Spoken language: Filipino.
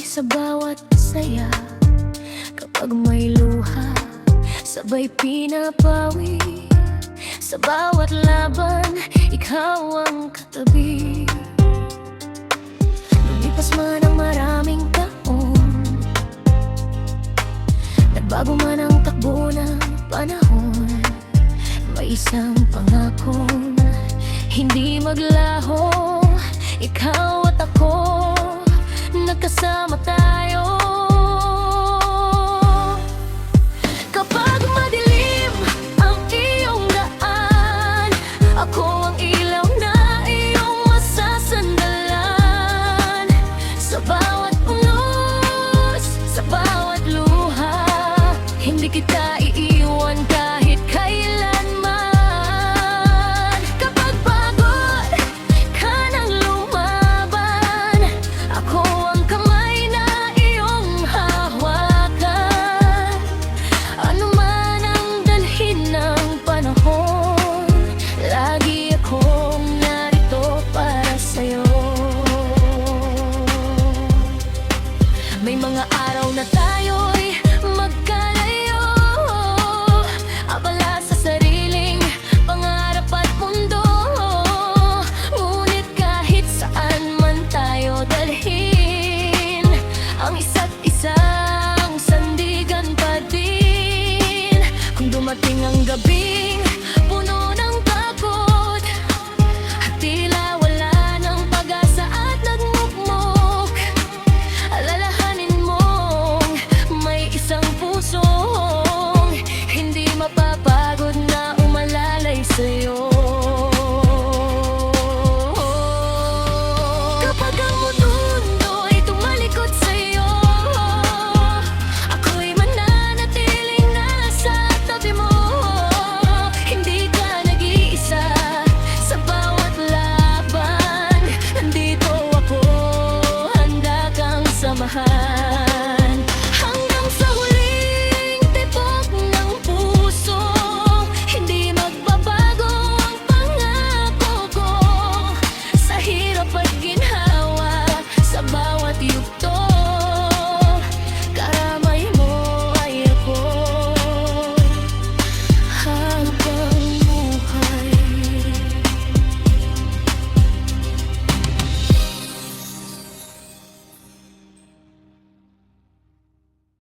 sa bawat saya. Kapag may luha, sabay pinapawi. Sa bawat laban, ikaw ang katabi. Lumipas man ang maraming taon, nagbago man ang takbo ng panahon, may isang pangakong hindi maglaho. Ikaw at ako, nagkasama tayo. Kapag madilim ang iyong daan, ako ang ilaw na iyong masasandalan. Sa bawat unos, sa bawat luha, hindi kita iiwan kahit kailanman. Kapag pagod ka nang lumaban, ako ang kamay na iyong hahawakan. Ano man ang dalhin ng panahon, lagi akong narito para sa'yo. May mga araw na tayo'y magkalayo, abala sa sariling pangarap at mundo. Ngunit kahit saan man tayo dalhin, ang isa't isang sandigan pa din. Kung dumating ang gabing puno ng takot at tila wala ng pag-asa at nagmukmok, alalahanin mong may isang pusong hindi mapapagod na umalalay sa'yo. Kapag ang mundo'y tumalikod sa'yo, ako'y mananatiling nasa tabi mo. Hindi ka nag-iisa sa bawat laban, nandito ako, handa kang samahan.